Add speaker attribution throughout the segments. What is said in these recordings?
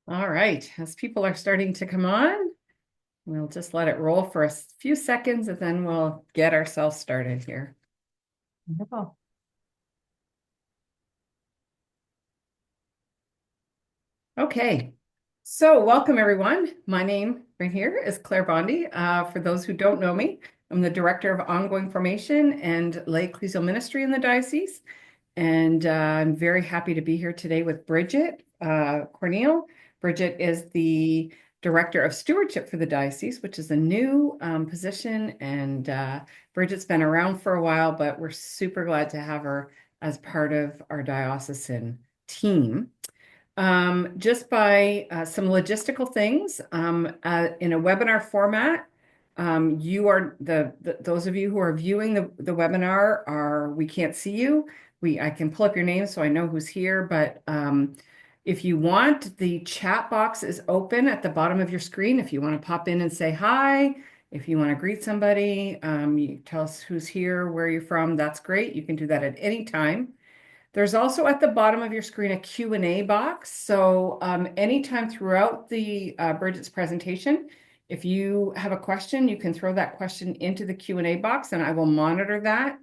Speaker 1: All right, as people are starting to come on, we'll just let it roll for a few seconds and then we'll get ourselves started here.
Speaker 2: Wonderful.
Speaker 1: Okay, so welcome everyone. My name right here is Claire Bondi. For those who don't know me, I'm the Director of Ongoing Formation and Lay Ecclesial Ministry in the Diocese. And I'm very happy to be here today with Bridget Corniel. Bridget is the Director of Stewardship for the Diocese, which is a new position. And Bridget's been around for a while, but we're super glad to have her as part of our diocesan team. Just by some logistical things, in a webinar format, you are those of you who are viewing the webinar we can't see you. I can pull up your name so I know who's here, but if you want, the chat box is open at the bottom of your screen. If you want to pop in and say hi, if you want to greet somebody, you tell us who's here, where you're from, that's great. You can do that at any time. There's also at the bottom of your screen a Q&A box. So anytime throughout the Bridget's presentation, if you have a question, you can throw that question into the Q&A box and I will monitor that.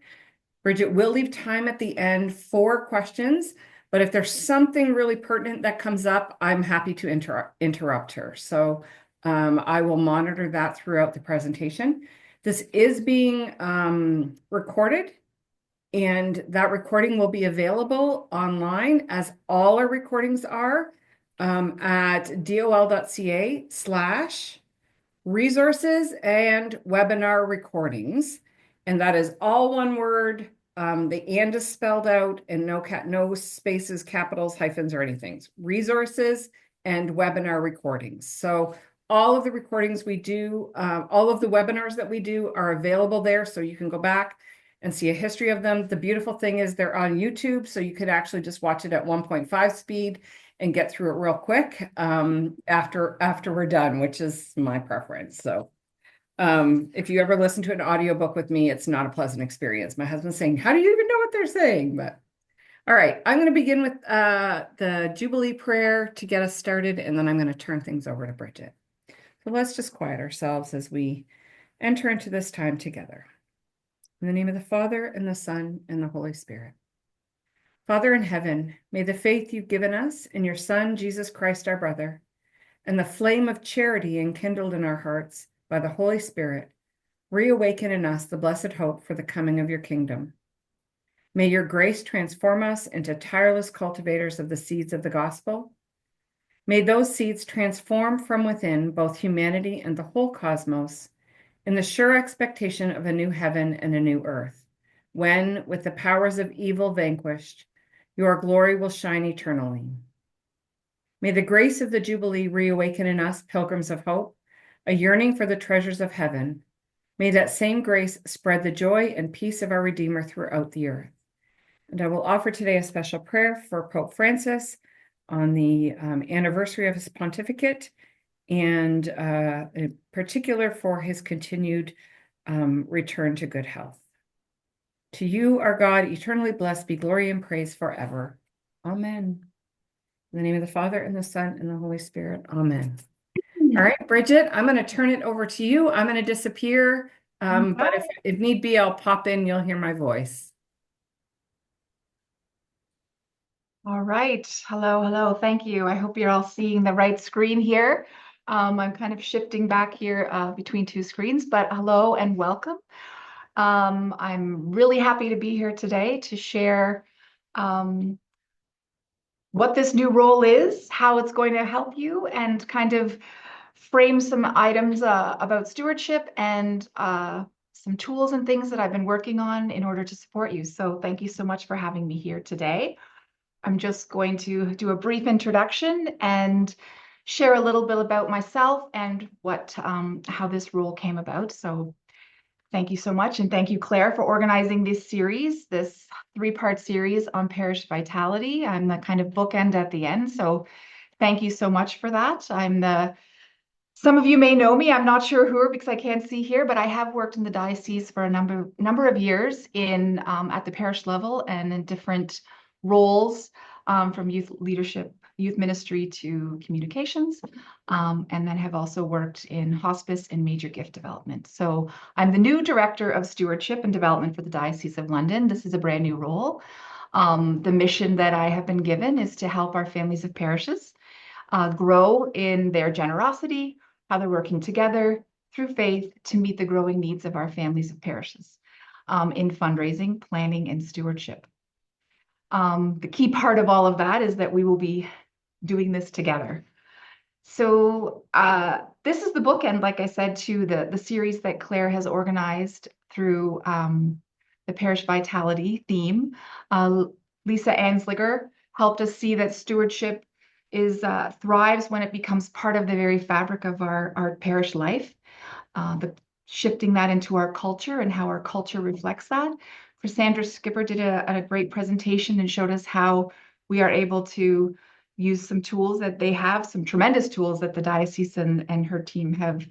Speaker 1: Bridget will leave time at the end for questions, but if there's something really pertinent that comes up, I'm happy to interrupt her. So I will monitor that throughout the presentation. This is being recorded. And that recording will be available online, as all our recordings are, at dol.ca/resources and webinar recordings. And that is all one word. The and is spelled out and no spaces, capitals, hyphens, or anything. Resources and webinar recordings. So all of the recordings we do, all of the webinars that we do are available there. So you can go back and see a history of them. The beautiful thing is they're on YouTube, so you could actually just watch it at 1.5 speed and get through it real quick after we're done, which is my preference. So if you ever listen to an audiobook with me, it's not a pleasant experience. My husband's saying, how do you even know what they're saying? But all right, I'm going to begin with the Jubilee prayer to get us started, and then I'm going to turn things over to Bridget. So let's just quiet ourselves as we enter into this time together. In the name of the Father, and the Son, and the Holy Spirit. Father in heaven, may the faith you've given us in your Son, Jesus Christ, our brother, and the flame of charity enkindled in our hearts by the Holy Spirit, reawaken in us the blessed hope for the coming of your kingdom. May your grace transform us into tireless cultivators of the seeds of the gospel. May those seeds transform from within both humanity and the whole cosmos, in the sure expectation of a new heaven and a new earth, when, with the powers of evil vanquished, your glory will shine eternally. May the grace of the Jubilee reawaken in us, pilgrims of hope, a yearning for the treasures of heaven. May that same grace spread the joy and peace of our Redeemer throughout the earth. And I will offer today a special prayer for Pope Francis on the anniversary of his pontificate, and in particular for his continued return to good health. To you, our God, eternally blessed be glory and praise forever. Amen. In the name of the Father, and the Son, and the Holy Spirit. Amen. All right, Bridget, I'm going to turn it over to you. I'm going to disappear, but if need be, I'll pop in. You'll hear my voice.
Speaker 2: All right. Hello, hello. Thank you. I hope you're all seeing the right screen here. I'm kind of shifting back here between two screens, but hello and welcome. I'm really happy to be here today to share what this new role is, how it's going to help you, and kind of frame some items about stewardship and some tools and things that I've been working on in order to support you. So thank you so much for having me here today. I'm just going to do a brief introduction and share a little bit about myself and how this role came about. So thank you so much. And thank you, Claire, for organizing this series, this three-part series on parish vitality. I'm the kind of bookend at the end. So thank you so much for that. Some of you may know me. I'm not sure who because I can't see here, but I have worked in the diocese for a number of years at the parish level and in different roles, from youth leadership youth ministry to communications, and then have also worked in hospice and major gift development. So I'm the new Director of Stewardship and Development for the Diocese of London. This is a brand new role. The mission that I have been given is to help our families of parishes grow in their generosity, how they're working together through faith to meet the growing needs of our families of parishes in fundraising, planning, and stewardship. The key part of all of that is that we will be doing this together. So this is the bookend, like I said, to the series that Claire has organized through the Parish Vitality theme. Lisa Ansliger helped us see that stewardship thrives when it becomes part of the very fabric of our parish life. Shifting that into our culture and how our culture reflects that. Cassandra Skipper did a great presentation and showed us how we are able to use some tools that they have, some tremendous tools that the diocese and her team have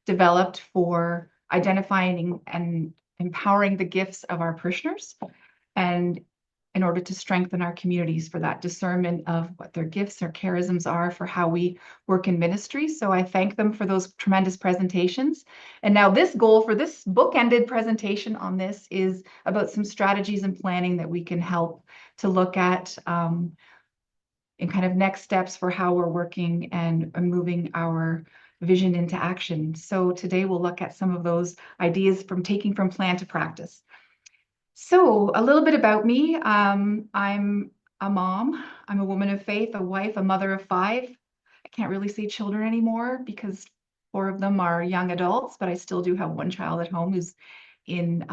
Speaker 2: developed for identifying and empowering the gifts of our parishioners, and in order to strengthen our communities for that discernment of what their gifts or charisms are for how we work in ministry. So I thank them for those tremendous presentations. And now this goal for this bookended presentation on this is about some strategies and planning that we can help to look at in kind of next steps for how we're working and moving our vision into action. So today we'll look at some of those ideas from taking from plan to practice. So a little bit about me. I'm a mom. I'm a woman of faith, a wife, a mother of 5. I can't really say children anymore because 4 of them are young adults, but I still do have one child at home who's in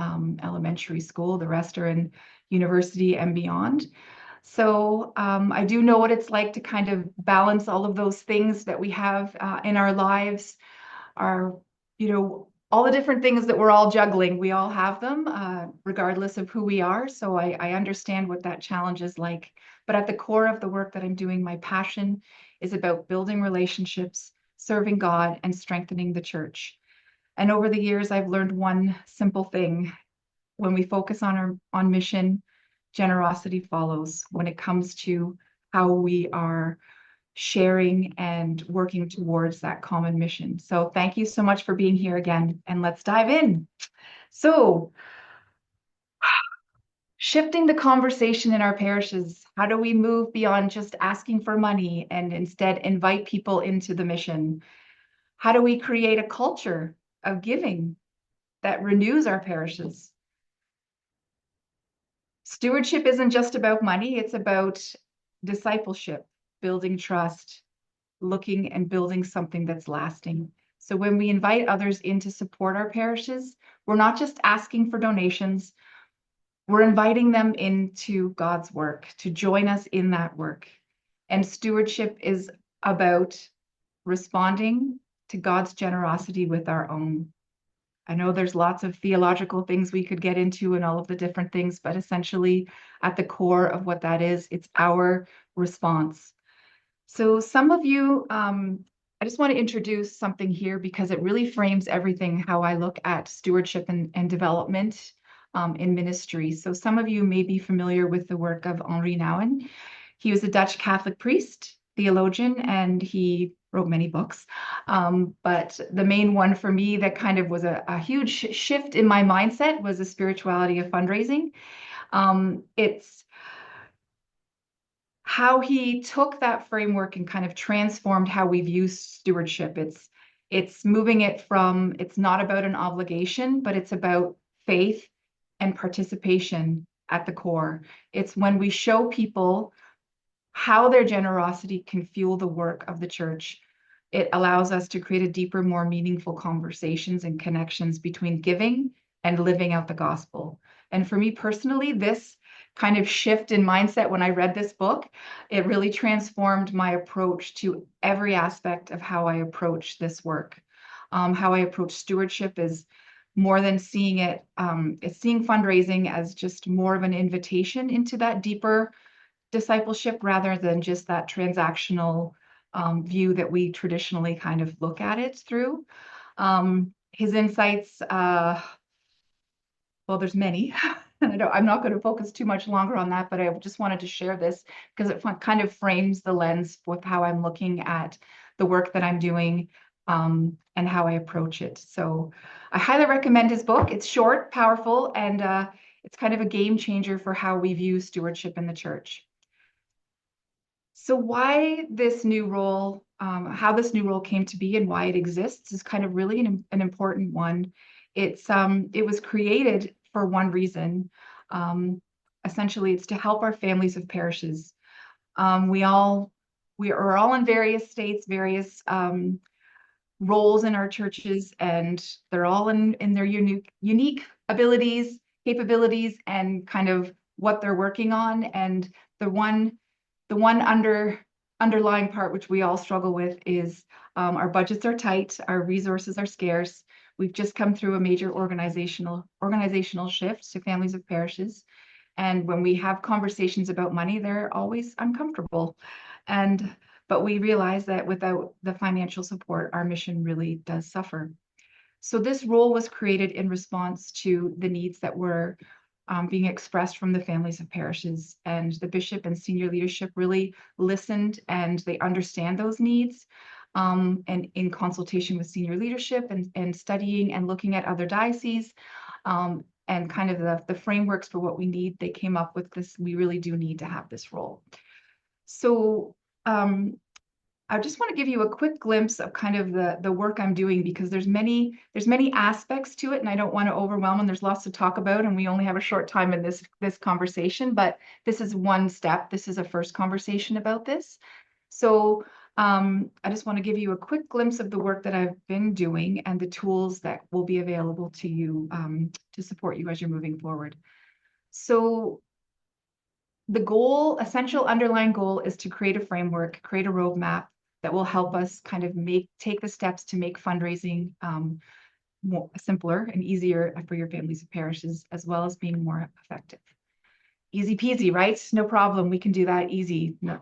Speaker 2: elementary school. The rest are in university and beyond. So I do know what it's like to kind of balance all of those things that we have in our lives, our, all the different things that we're all juggling. We all have them, regardless of who we are. So I understand what that challenge is like. But at the core of the work that I'm doing, my passion is about building relationships, serving God, and strengthening the church. And over the years, I've learned one simple thing. When we focus on mission, generosity follows when it comes to how we are sharing and working towards that common mission. So thank you so much for being here again, and let's dive in. So shifting the conversation in our parishes, how do we move beyond just asking for money and instead invite people into the mission? How do we create a culture of giving that renews our parishes? Stewardship isn't just about money, it's about discipleship, building trust, looking and building something that's lasting. So when we invite others in to support our parishes, we're not just asking for donations, we're inviting them into God's work, to join us in that work. And stewardship is about responding to God's generosity with our own. I know there's lots of theological things we could get into and all of the different things, but essentially at the core of what that is, it's our response. So some of you, I just want to introduce something here because it really frames everything how I look at stewardship and development in ministry. So some of you may be familiar with the work of Henri Nouwen. He was a Dutch Catholic priest, theologian, and he wrote many books. But the main one for me that kind of was a huge shift in my mindset was the spirituality of fundraising. It's how he took that framework and kind of transformed how we view stewardship. It's moving it from, it's not about an obligation, but it's about faith and participation at the core. It's when we show people how their generosity can fuel the work of the church. It allows us to create a deeper, more meaningful conversations and connections between giving and living out the gospel. And for me personally, this kind of shift in mindset when I read this book, it really transformed my approach to every aspect of how I approach this work. How I approach stewardship is more than seeing it, it's seeing fundraising as just more of an invitation into that deeper discipleship rather than just that transactional view that we traditionally kind of look at it through. His insights, well, there's many. And I'm not going to focus too much longer on that, but I just wanted to share this because it kind of frames the lens with how I'm looking at the work that I'm doing, and how I approach it. So I highly recommend his book. It's short, powerful, and it's kind of a game changer for how we view stewardship in the church. So why this new role, how this new role came to be and why it exists is kind of really an important one. It was created for one reason. Um, Essentially, it's to help our families of parishes. We are all in various states, various roles in our churches, and they're all in their unique abilities, capabilities, and kind of what they're working on. And the one underlying part which we all struggle with is our budgets are tight, our resources are scarce. We've just come through a major organizational shift to families of parishes. And when we have conversations about money, they're always uncomfortable. And but we realize that without the financial support, our mission really does suffer. So this role was created in response to the needs that were being expressed from the families of parishes. And the bishop and senior leadership really listened, and they understand those needs. And in consultation with senior leadership and studying and looking at other dioceses, and kind of the frameworks for what we need, they came up with this. We really do need to have this role. So I just want to give you a quick glimpse of kind of the work I'm doing, because there's many aspects to it, and I don't want to overwhelm, and there's lots to talk about, and we only have a short time in this conversation, but this is one step. This is a first conversation about this. So I just want to give you a quick glimpse of the work that I've been doing and the tools that will be available to you, to support you as you're moving forward. So the goal, essential underlying goal, is to create a framework, create a roadmap that will help us kind of take the steps to make fundraising more simpler and easier for your families of parishes, as well as being more effective. Easy peasy, right? No problem. We can do that easy. No.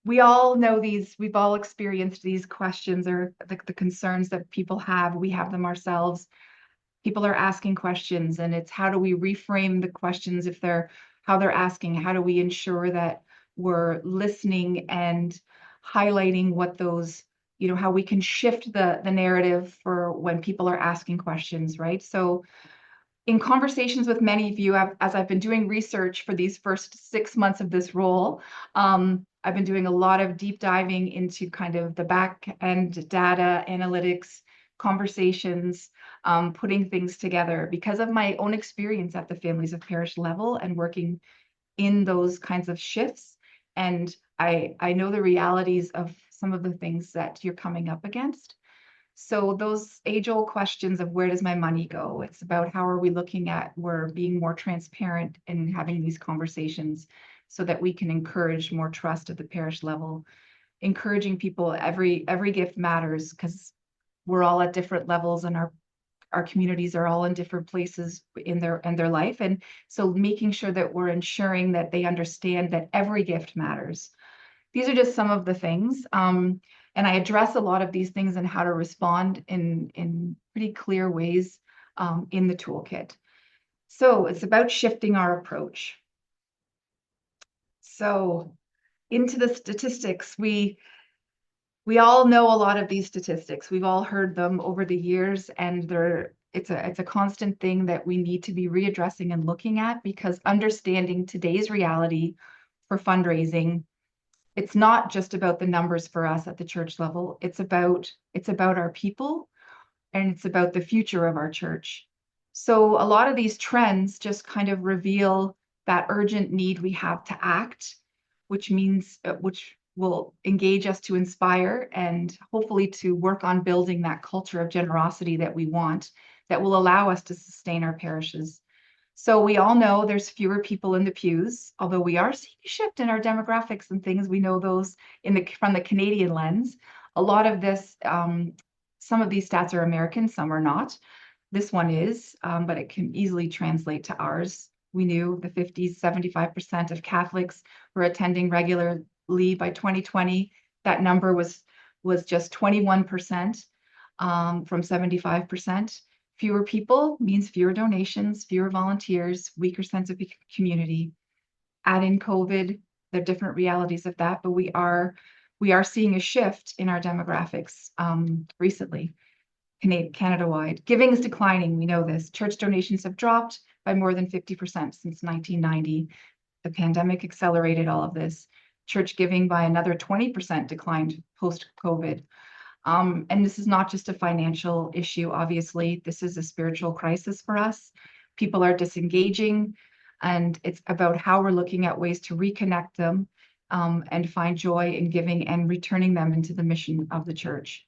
Speaker 2: We all know these, we've all experienced these questions, or the concerns that people have. We have them ourselves. People are asking questions, and it's how do we reframe the questions if how they're asking? How do we ensure that we're listening and highlighting what those, how we can shift the narrative for when people are asking questions, right? So in conversations with many of you, as I've been doing research for these first 6 months of this role, I've been doing a lot of deep diving into kind of the back end data analytics conversations, putting things together because of my own experience at the families of parish level and working in those kinds of shifts. And I know the realities of some of the things that you're coming up against. So those age-old questions of where does my money go? It's about how are we looking at, we're being more transparent in having these conversations so that we can encourage more trust at the parish level, encouraging people, every gift matters, because we're all at different levels, and our communities are all in different places in their life. And so making sure that we're ensuring that they understand that every gift matters. These are just some of the things. And I address a lot of these things and how to respond in pretty clear ways in the toolkit. So it's about shifting our approach. So into the statistics, we all know a lot of these statistics. We've all heard them over the years, and it's a constant thing that we need to be readdressing and looking at, because understanding today's reality for fundraising, it's not just about the numbers for us at the church level. It's about our people, and it's about the future of our church. So a lot of these trends just kind of reveal that urgent need we have to act, which means which will engage us to inspire and hopefully to work on building that culture of generosity that we want, that will allow us to sustain our parishes. So we all know there's fewer people in the pews, although we are seeing a shift in our demographics and things. We know those from the Canadian lens. A lot of this, some of these stats are American, some are not. This one is, but it can easily translate to ours. We knew the 50s, 75% of Catholics were attending regularly by 2020. That number was just 21%, from 75%. Fewer people means fewer donations, fewer volunteers, weaker sense of community. Add in COVID, there are different realities of that, but we are seeing a shift in our demographics recently, Canada-wide. Giving is declining, we know this. Church donations have dropped by more than 50% since 1990. The pandemic accelerated all of this. Church giving by another 20% declined post-COVID. And this is not just a financial issue, obviously. This is a spiritual crisis for us. People are disengaging, and it's about how we're looking at ways to reconnect them and find joy in giving and returning them into the mission of the church.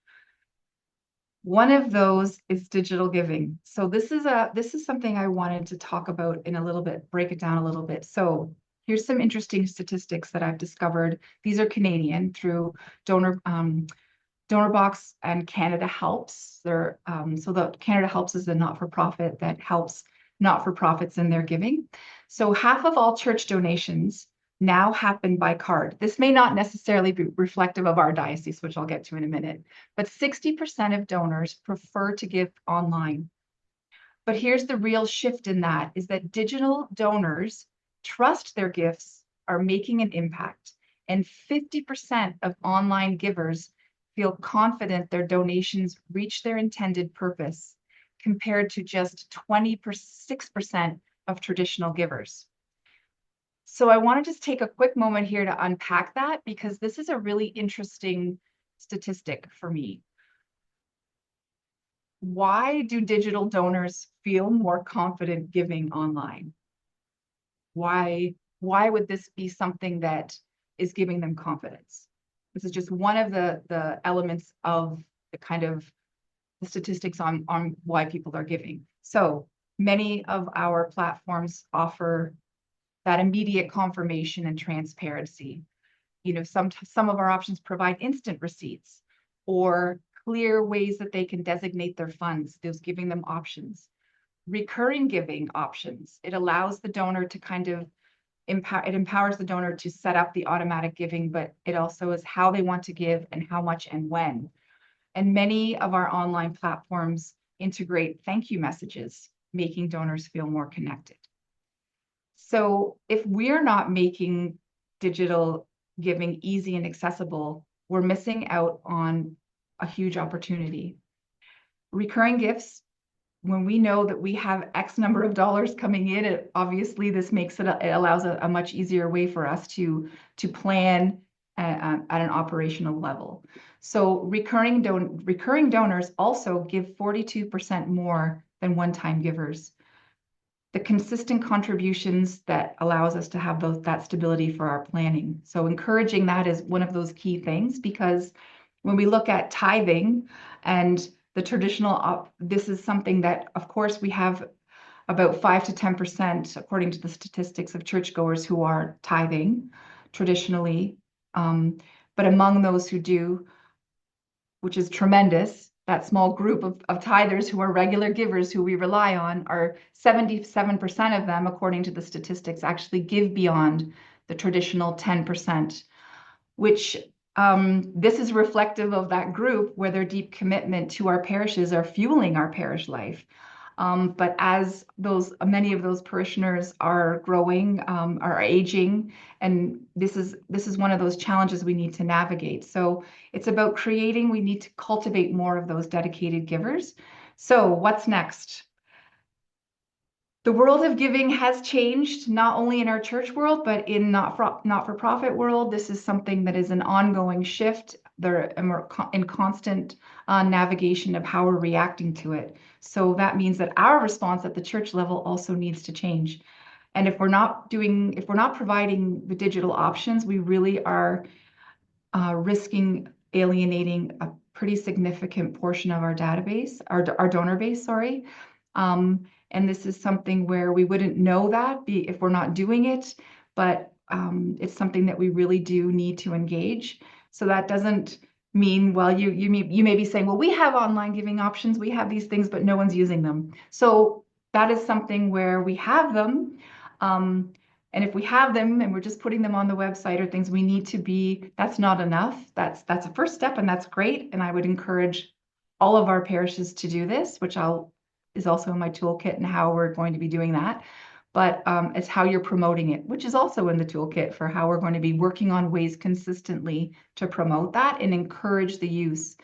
Speaker 2: One of those is digital giving. So this is something I wanted to talk about in a little bit, break it down a little bit. So here's some interesting statistics that I've discovered. These are Canadian through DonorBox and Canada Helps. So the Canada Helps is the not-for-profit that helps not-for-profits in their giving. So half of all church donations now happen by card. This may not necessarily be reflective of our diocese, which I'll get to in a minute, but 60% of donors prefer to give online. But here's the real shift in that, is that digital donors trust their gifts are making an impact, and 50% of online givers feel confident their donations reach their intended purpose, compared to just 26% of traditional givers. So I want to just take a quick moment here to unpack that, because this is a really interesting statistic for me. Why do digital donors feel more confident giving online? Why would this be something that is giving them confidence? This is just one of the elements of the kind of the statistics on why people are giving. So many of our platforms offer that immediate confirmation and transparency. You know, some of our options provide instant receipts or clear ways that they can designate their funds, those giving them options. Recurring giving options, it allows the donor to kind of it empowers the donor to set up the automatic giving, but it also is how they want to give and how much and when. And many of our online platforms integrate thank you messages, making donors feel more connected. So if we're not making digital giving easy and accessible, we're missing out on a huge opportunity. Recurring gifts, when we know that we have X number of dollars coming in, obviously this makes it allows a much easier way for us to plan at an operational level. So recurring donors also give 42% more than one-time givers. The consistent contributions that allows us to have that stability for our planning. So encouraging that is one of those key things, because when we look at tithing and the traditional, this is something that, of course, we have about 5 to 10%, according to the statistics, of churchgoers who are tithing traditionally. But among those who do, which is tremendous, that small group of tithers who are regular givers who we rely on, are 77% of them, according to the statistics, actually give beyond the traditional 10%, which this is reflective of that group where their deep commitment to our parishes are fueling our parish life. But as many of those parishioners are growing, are aging, and this is one of those challenges we need to navigate. So it's about creating, we need to cultivate more of those dedicated givers. So what's next? The world of giving has changed, not only in our church world, but in not-for-profit world. This is something that is an ongoing shift. They're in constant navigation of how we're reacting to it. So that means that our response at the church level also needs to change. And if we're not providing the digital options, we really are risking alienating a pretty significant portion of our database, our donor base, sorry. And this is something where we wouldn't know that if we're not doing it, but it's something that we really do need to engage. So that doesn't mean, well, you may be saying, well, we have online giving options, we have these things, but no one's using them. So that is something where we have them. And if we have them and we're just putting them on the website or things, we need to be, that's not enough. That's a first step, and that's great. And I would encourage all of our parishes to do this, which I'll is also in my toolkit and how we're going to be doing that. But it's how you're promoting it, which is also in the toolkit for how we're going to be working on ways consistently to promote that and encourage the use,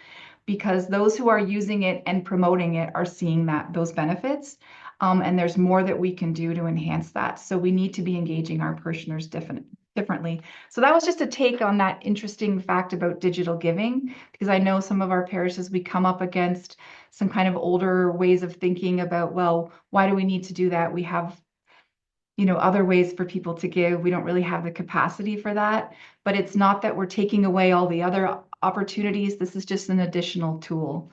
Speaker 2: because those who are using it and promoting it are seeing those benefits. And there's more that we can do to enhance that. So we need to be engaging our parishioners differently. So that was just a take on that interesting fact about digital giving, because I know some of our parishes, we come up against some kind of older ways of thinking about, well, why do we need to do that? We have other ways for people to give. We don't really have the capacity for that, but it's not that we're taking away all the other opportunities. This is just an additional tool.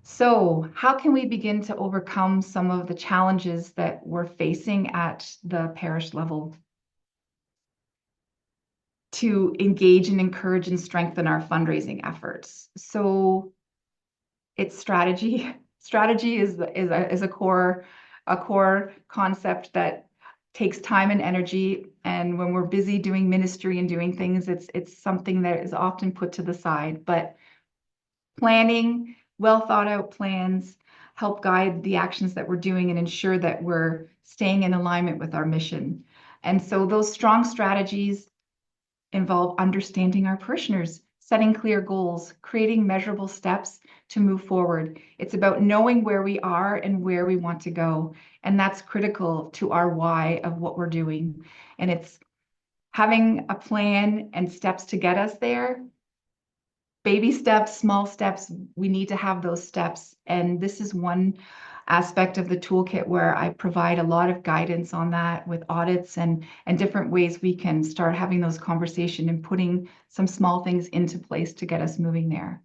Speaker 2: So how can we begin to overcome some of the challenges that we're facing at the parish level to engage and encourage and strengthen our fundraising efforts? So it's strategy. Strategy is a core concept that takes time and energy. And when we're busy doing ministry and doing things, it's something that is often put to the side. But planning, well thought out plans help guide the actions that we're doing and ensure that we're staying in alignment with our mission. And so those strong strategies involve understanding our parishioners, setting clear goals, creating measurable steps to move forward. It's about knowing where we are and where we want to go. And that's critical to our why of what we're doing. And it's having a plan and steps to get us there. Baby steps, small steps, we need to have those steps. And this is one aspect of the toolkit where I provide a lot of guidance on that with audits and different ways we can start having those conversations and putting some small things into place to get us moving there.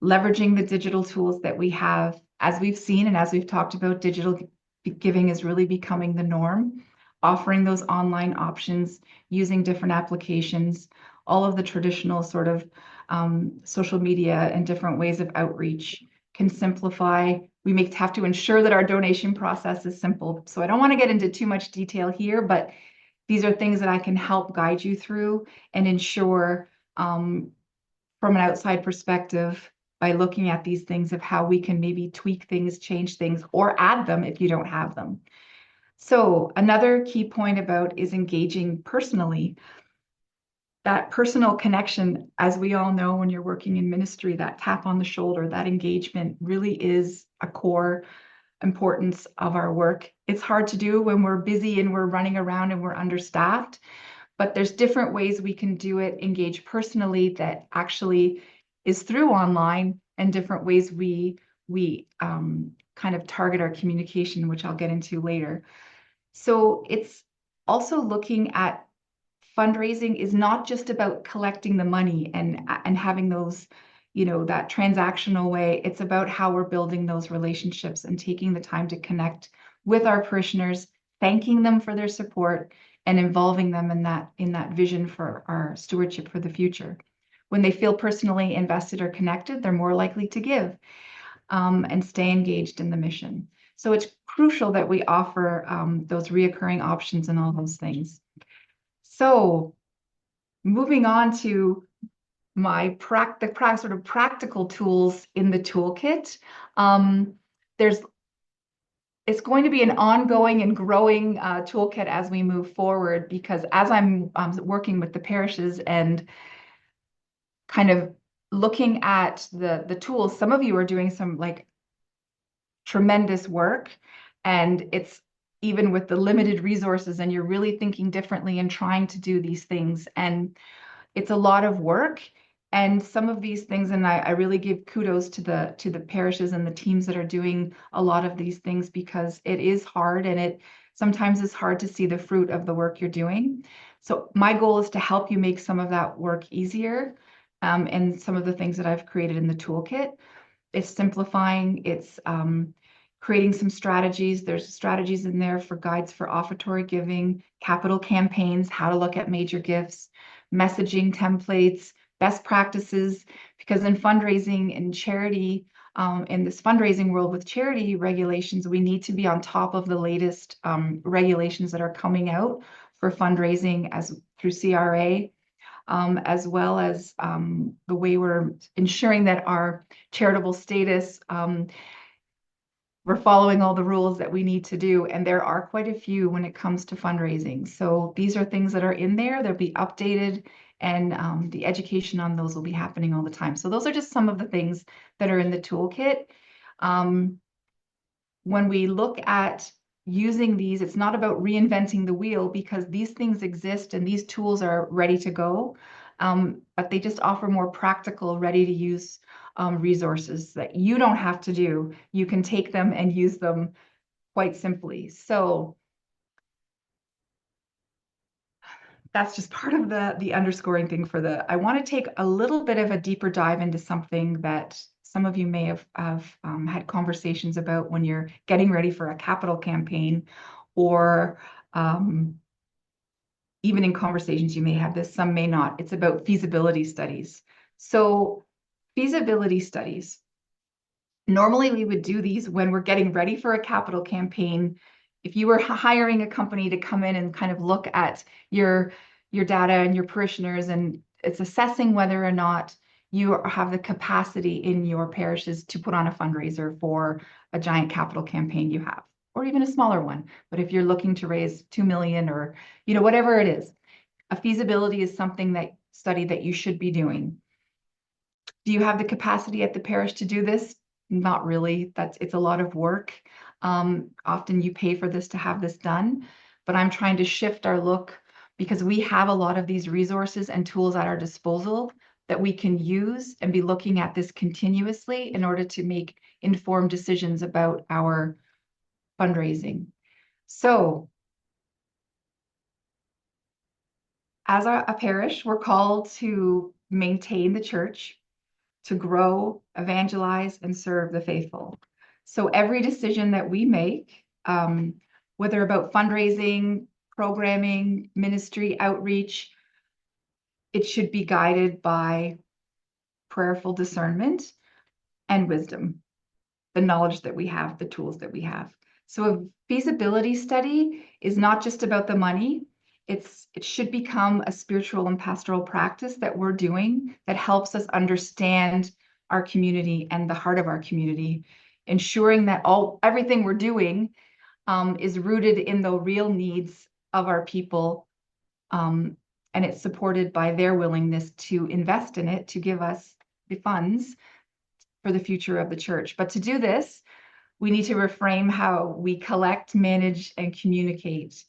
Speaker 2: Leveraging the digital tools that we have, as we've seen and as we've talked about, digital giving is really becoming the norm. Offering those online options, using different applications, all of the traditional sort of social media and different ways of outreach can simplify. We have to ensure that our donation process is simple. So I don't want to get into too much detail here, but these are things that I can help guide you through and ensure from an outside perspective by looking at these things of how we can maybe tweak things, change things, or add them if you don't have them. So another key point about is engaging personally. That personal connection, as we all know, when you're working in ministry, that tap on the shoulder, that engagement really is a core importance of our work. It's hard to do when we're busy and we're running around and we're understaffed, but there's different ways we can do it, engage personally, that actually is through online, and different ways we kind of target our communication, which I'll get into later. So it's also looking at fundraising is not just about collecting the money and having those, that transactional way. It's about how we're building those relationships and taking the time to connect with our parishioners, thanking them for their support, and involving them in that vision for our stewardship for the future. When they feel personally invested or connected, they're more likely to give and stay engaged in the mission. So it's crucial that we offer those reoccurring options and all those things. So moving on to my sort of practical tools in the toolkit, it's going to be an ongoing and growing toolkit as we move forward, because as I'm working with the parishes and kind of looking at the tools, some of you are doing some like tremendous work, and it's even with the limited resources, and you're really thinking differently and trying to do these things. And it's a lot of work. And some of these things, and I really give kudos to the parishes and the teams that are doing a lot of these things, because it is hard, and it sometimes is hard to see the fruit of the work you're doing. So my goal is to help you make some of that work easier. And some of the things that I've created in the toolkit. It's simplifying, it's creating some strategies. There's strategies in there for guides for offertory giving, capital campaigns, how to look at major gifts, messaging templates, best practices, because in fundraising and charity, in this fundraising world with charity regulations, we need to be on top of the latest regulations that are coming out for fundraising as through CRA. As well as the way we're ensuring that our charitable status we're following all the rules that we need to do. And there are quite a few when it comes to fundraising. So these are things that are in there. They'll be updated, and the education on those will be happening all the time. So those are just some of the things that are in the toolkit. When we look at using these, it's not about reinventing the wheel, because these things exist and these tools are ready to go. But they just offer more practical, ready to use resources that you don't have to do. You can take them and use them quite simply. So that's just part of the underscoring thing for the, I want to take a little bit of a deeper dive into something that some of you may have had conversations about when you're getting ready for a capital campaign, or even in conversations you may have this, some may not. It's about feasibility studies. So feasibility studies, normally we would do these when we're getting ready for a capital campaign. If you were hiring a company to come in and kind of look at your data and your parishioners, and it's assessing whether or not you have the capacity in your parishes to put on a fundraiser for a giant capital campaign you have, or even a smaller one. But if you're looking to raise 2 million, or whatever it is, a feasibility is something that study that you should be doing. Do you have the capacity at the parish to do this? Not really. It's a lot of work. Often you pay for this to have this done, but I'm trying to shift our look, because we have a lot of these resources and tools at our disposal that we can use, and be looking at this continuously in order to make informed decisions about our fundraising. So as a parish, we're called to maintain the church, to grow, evangelize, and serve the faithful. So every decision that we make, whether about fundraising, programming, ministry, outreach, it should be guided by prayerful discernment and wisdom, the knowledge that we have, the tools that we have. So a feasibility study is not just about the money. It should become a spiritual and pastoral practice that we're doing that helps us understand our community and the heart of our community, ensuring that everything we're doing is rooted in the real needs of our people, and it's supported by their willingness to invest in it, to give us the funds for the future of the church. But to do this, we need to reframe how we collect, manage, and communicate,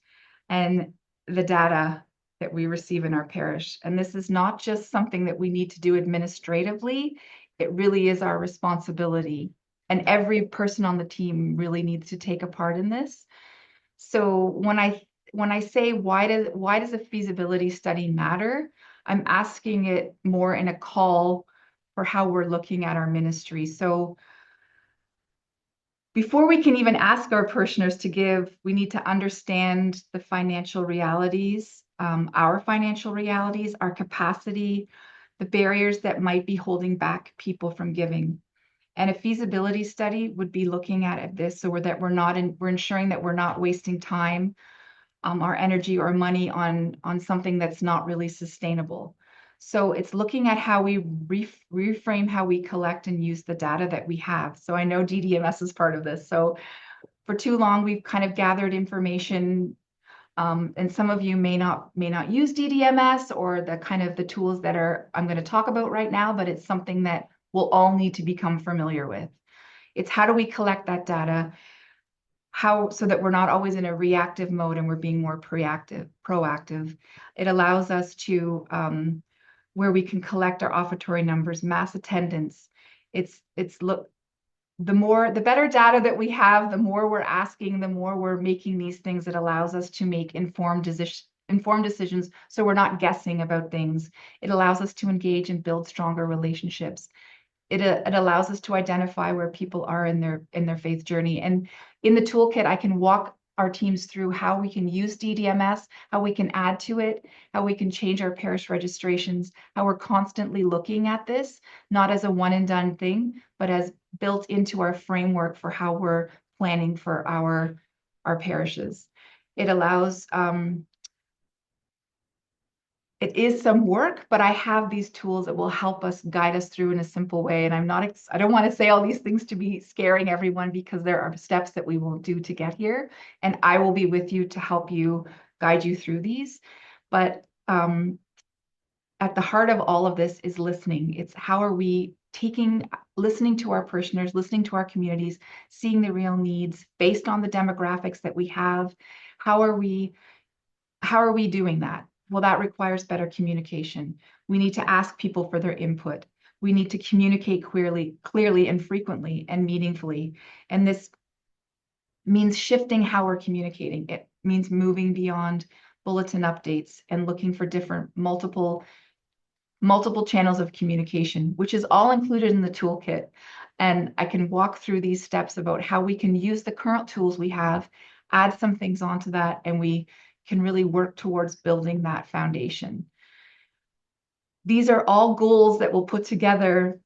Speaker 2: and the data that we receive in our parish. And this is not just something that we need to do administratively. It really is our responsibility. And every person on the team really needs to take a part in this. So when I say why does a feasibility study matter, I'm asking it more in a call for how we're looking at our ministry. So before we can even ask our parishioners to give, we need to understand the financial realities, our financial realities, our capacity, the barriers that might be holding back people from giving. And a feasibility study would be looking at this so that we're ensuring that we're not wasting time, our energy or money on something that's not really sustainable. So it's looking at how we reframe how we collect and use the data that we have. So I know DDMS is part of this. So for too long, we've kind of gathered information, and some of you may not use DDMS or the tools that I'm going to talk about right now, but it's something that we'll all need to become familiar with. It's how do we collect that data, so that we're not always in a reactive mode and we're being more proactive. It allows us to, where we can collect our offertory numbers, mass attendance. The better data that we have, the more we're asking, the more we're making these things. It allows us to make informed decisions, so we're not guessing about things. It allows us to engage and build stronger relationships. It allows us to identify where people are in their faith journey. And in the toolkit, I can walk our teams through how we can use DDMS, how we can add to it, how we can change our parish registrations, how we're constantly looking at this, not as a one and done thing, but as built into our framework for how we're planning for our parishes. It allows it is some work, but I have these tools that will help us guide us through in a simple way. And I don't want to say all these things to be scaring everyone, because there are steps that we will do to get here. And I will be with you to help you guide you through these. But at the heart of all of this is listening. It's how are we listening to our parishioners, listening to our communities, seeing the real needs based on the demographics that we have. How are we doing that? Well, that requires better communication. We need to ask people for their input. We need to communicate clearly and frequently and meaningfully. And this means shifting how we're communicating. It means moving beyond bulletin updates and looking for different multiple channels of communication, which is all included in the toolkit. And I can walk through these steps about how we can use the current tools we have, add some things onto that, and we can really work towards building that foundation. These are all goals that we'll put together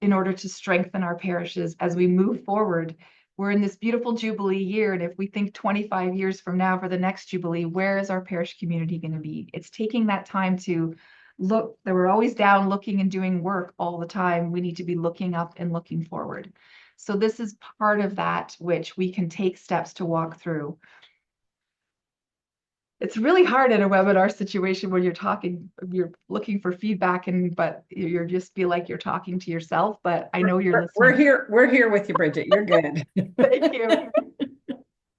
Speaker 2: in order to strengthen our parishes as we move forward. We're in this beautiful Jubilee year, and if we think 25 years from now for the next Jubilee, where is our parish community going to be? It's taking that time to look, that we're always down looking and doing work all the time. We need to be looking up and looking forward. So this is part of that, which we can take steps to walk through. It's really hard in a webinar situation when you're looking for feedback, but you're just feel like you're talking to yourself, but I know you're listening.
Speaker 1: We're here with you, Bridget. You're good.
Speaker 2: Thank you.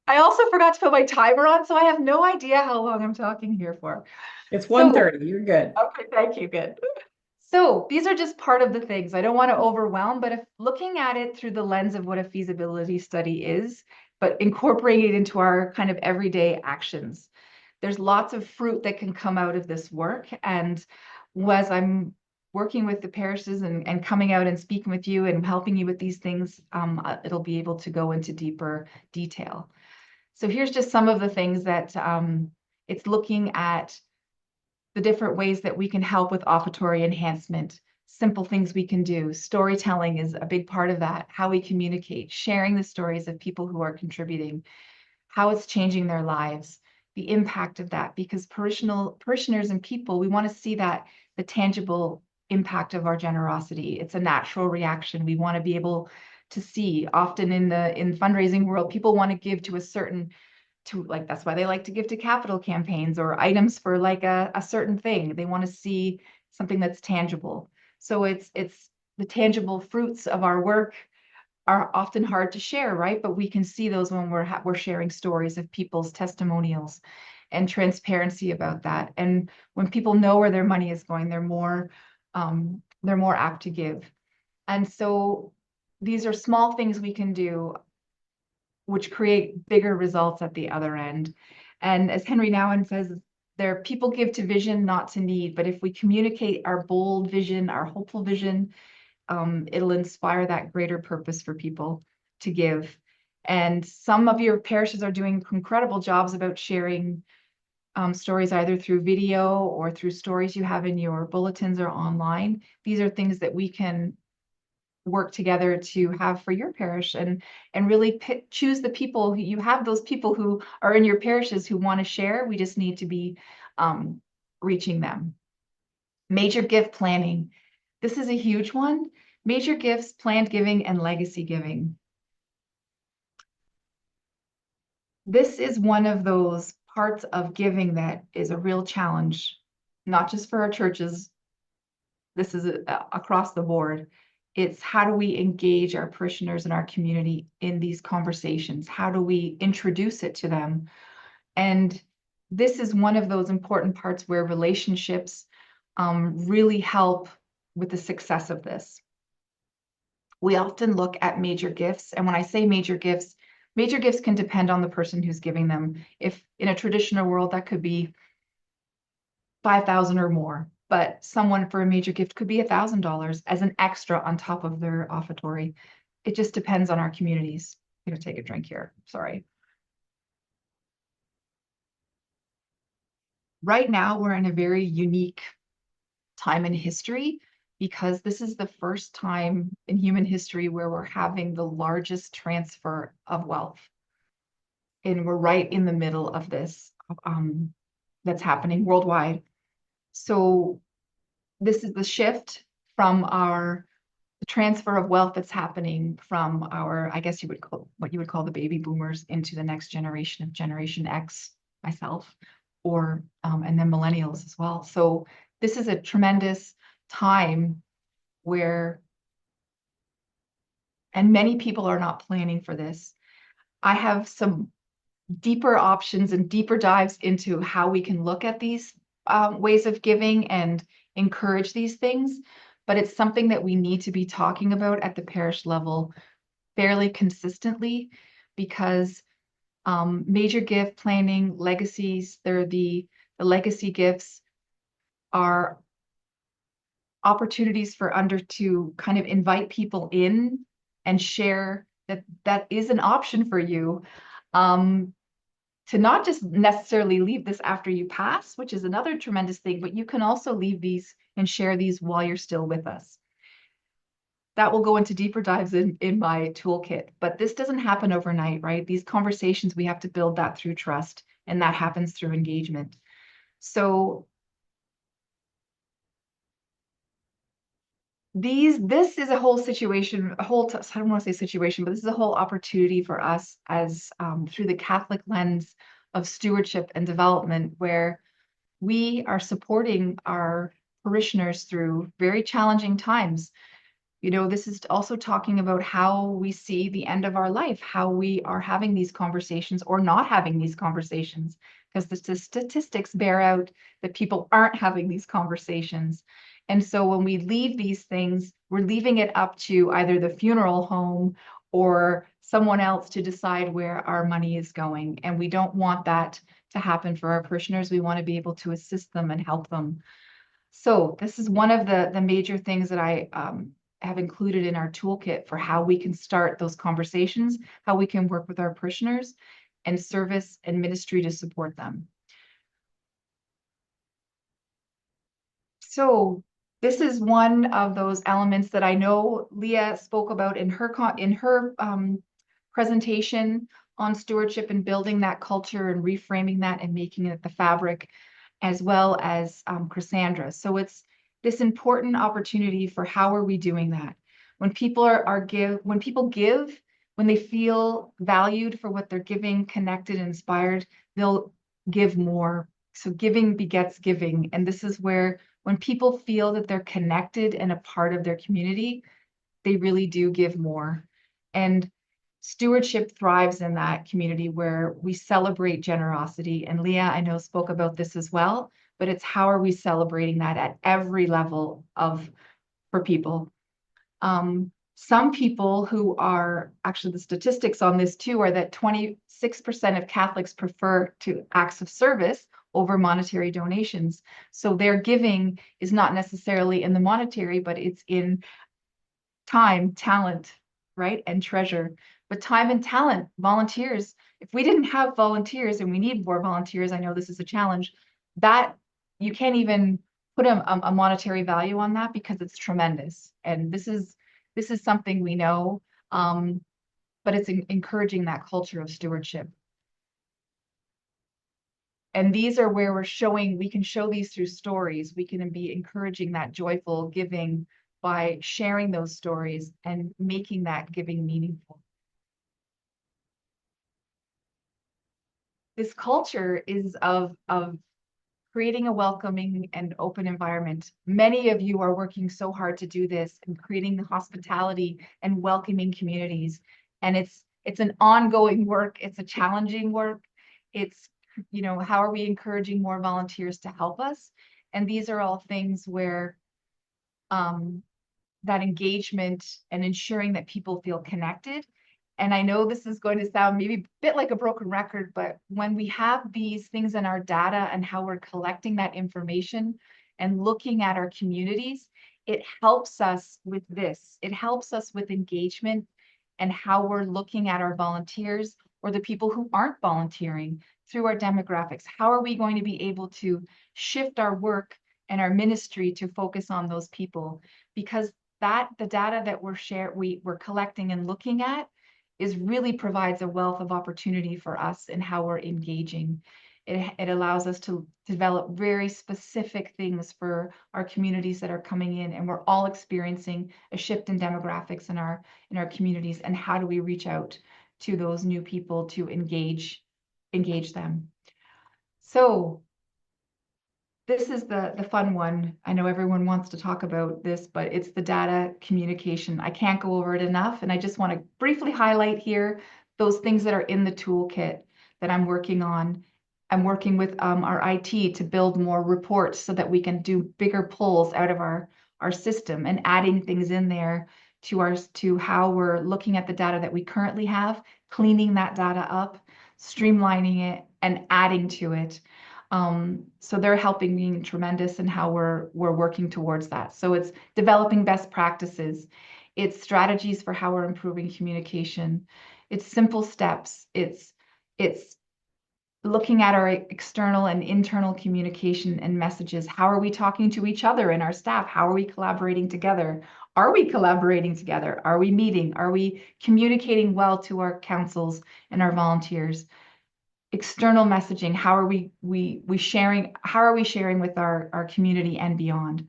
Speaker 2: I also forgot to put my timer on, so I have no idea how long I'm talking here for.
Speaker 1: It's 1:30. You're good.
Speaker 2: Okay, thank you. Good. So these are just part of the things. I don't want to overwhelm, but if looking at it through the lens of what a feasibility study is, but incorporating it into our kind of everyday actions, there's lots of fruit that can come out of this work. And as I'm working with the parishes and coming out and speaking with you and helping you with these things, it'll be able to go into deeper detail. So here's just some of the things that it's looking at the different ways that we can help with offertory enhancement, simple things we can do. Storytelling is a big part of that, how we communicate, sharing the stories of people who are contributing, how it's changing their lives, the impact of that, because parishioners and people, we want to see that the tangible impact of our generosity. It's a natural reaction. We want to be able to see. Often in fundraising world, people want to give to that's why they like to give to capital campaigns or items for like a certain thing. They want to see something that's tangible. So it's the tangible fruits of our work are often hard to share, right? But we can see those when we're sharing stories of people's testimonials and transparency about that. And when people know where their money is going, they're more apt to give. And so these are small things we can do which create bigger results at the other end. And as Henry Nouwen says, people give to vision, not to need. But if we communicate our bold vision, our hopeful vision, it'll inspire that greater purpose for people to give. And some of your parishes are doing incredible jobs about sharing stories either through video or through stories you have in your bulletins or online. These are things that we can work together to have for your parish and really choose the people who you have, those people who are in your parishes who want to share. We just need to be reaching them. Major gift planning. This is a huge one. Major gifts, planned giving, and legacy giving. This is one of those parts of giving that is a real challenge, not just for our churches. This is across the board. It's how do we engage our parishioners and our community in these conversations? How do we introduce it to them? And this is one of those important parts where relationships really help with the success of this. We often look at major gifts, and when I say major gifts can depend on the person who's giving them. If in a traditional world, that could be 5,000 or more. But someone for a major gift could be $1,000 as an extra on top of their offertory. It just depends on our communities. I'm going to take a drink here. Sorry. Right now, we're in a very unique time in history because this is the first time in human history where we're having the largest transfer of wealth. And we're right in the middle of this that's happening worldwide. So this is the shift from the transfer of wealth that's happening from our, I guess you would call what you would call the baby boomers into the next generation of Generation X, myself, or and then millennials as well. So this is a tremendous time where, and many people are not planning for this. I have some deeper options and deeper dives into how we can look at these ways of giving and encourage these things. But it's something that we need to be talking about at the parish level fairly consistently, because major gift planning, legacies, the legacy gifts are opportunities for to kind of invite people in and share that that is an option for you. To not just necessarily leave this after you pass, which is another tremendous thing, but you can also leave these and share these while you're still with us. That will go into deeper dives in my toolkit, but this doesn't happen overnight, right? These conversations, we have to build that through trust, and that happens through engagement. So this is a whole situation, I don't want to say situation, but this is a whole opportunity for us as through the Catholic lens of stewardship and development, where we are supporting our parishioners through very challenging times. You know, this is also talking about how we see the end of our life, how we are having these conversations or not having these conversations, because the statistics bear out that people aren't having these conversations. And so when we leave these things, we're leaving it up to either the funeral home or someone else to decide where our money is going. And we don't want that to happen for our parishioners. We want to be able to assist them and help them. So this is one of the major things that I have included in our toolkit for how we can start those conversations, how we can work with our parishioners and service and ministry to support them. So this is one of those elements that I know Leah spoke about in her presentation on stewardship and building that culture and reframing that and making it the fabric, as well as Cassandra. So it's this important opportunity for how are we doing that? When people when people give, when they feel valued for what they're giving, connected, and inspired, they'll give more. So giving begets giving. And this is where when people feel that they're connected and a part of their community, they really do give more. And stewardship thrives in that community where we celebrate generosity. And Leah, I know, spoke about this as well, but it's how are we celebrating that at every level for people. Some people who are actually, the statistics on this too are that 26% of Catholics prefer to acts of service over monetary donations. So their giving is not necessarily in the monetary, but it's in time, talent, right? And treasure. But time and talent, volunteers, if we didn't have volunteers, and we need more volunteers, I know this is a challenge, that you can't even put a monetary value on that because it's tremendous. And this is something we know, but it's encouraging that culture of stewardship. And these are where we can show these through stories. We can be encouraging that joyful giving by sharing those stories and making that giving meaningful. This culture is of creating a welcoming and open environment. Many of you are working so hard to do this and creating the hospitality and welcoming communities. And it's an ongoing work. It's a challenging work. It's, you know, how are we encouraging more volunteers to help us? And these are all things where that engagement and ensuring that people feel connected. And I know this is going to sound maybe a bit like a broken record, but when we have these things in our data and how we're collecting that information and looking at our communities, it helps us with this. It helps us with engagement and how we're looking at our volunteers or the people who aren't volunteering through our demographics. How are we going to be able to shift our work and our ministry to focus on those people? Because the data that we're collecting and looking at really provides a wealth of opportunity for us in how we're engaging. It allows us to develop very specific things for our communities that are coming in, and we're all experiencing a shift in demographics in our communities. And how do we reach out to those new people to engage them? So this is the fun one. I know everyone wants to talk about this, but it's the data communication. I can't go over it enough, and I just want to briefly highlight here those things that are in the toolkit that I'm working on. I'm working with our IT to build more reports so that we can do bigger pulls out of our system and adding things in there to how we're looking at the data that we currently have, cleaning that data up, streamlining it, and adding to it. So they're helping me tremendous in how we're working towards that. So it's developing best practices, it's strategies for how we're improving communication, it's simple steps, it's looking at our external and internal communication and messages. How are we talking to each other and our staff? How are we collaborating together? Are we collaborating together? Are we meeting? Are we communicating well to our councils and our volunteers? External messaging, how are we sharing, how are we sharing with our community and beyond?